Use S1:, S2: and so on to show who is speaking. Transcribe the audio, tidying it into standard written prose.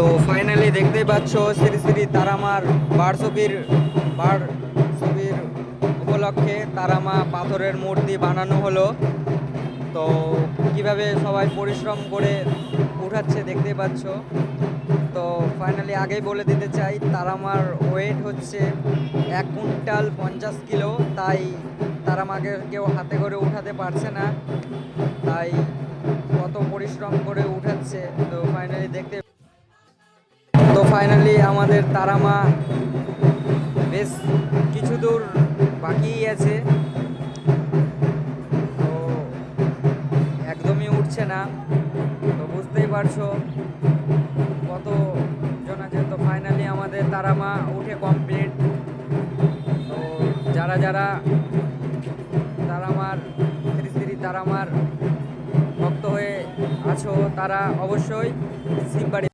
S1: তো ফাইনালি দেখতেই পাচ্ছ শ্রী শ্রী তারামার বার্ষিকীর উপলক্ষে তারামা পাথরের মূর্তি বানানো হলো। তো কিভাবে সবাই পরিশ্রম করে উঠাচ্ছে দেখতেই পাচ্ছ। তো ফাইনালি আগেই বলে দিতে চাই, তারামার ওয়েট হচ্ছে 1 কুইন্টাল 50 কিলো। তাই তারামাকে কেউ হাতে করে উঠাতে পারছে না, তাই কত পরিশ্রম করে উঠাচ্ছে। তো ফাইনালি আমাদের তারামা বেশ কিছু দূর বাকিই আছে, তো একদমই উঠছে না। তো বুঝতেই পারছো কত জন আছে। তো ফাইনালি আমাদের তারামা উঠে কমপ্লিট। তো যারা যারা তারামার শ্রী শ্রী তারামার ভক্ত হয়ে আছো তারা অবশ্যই শিববাড়ি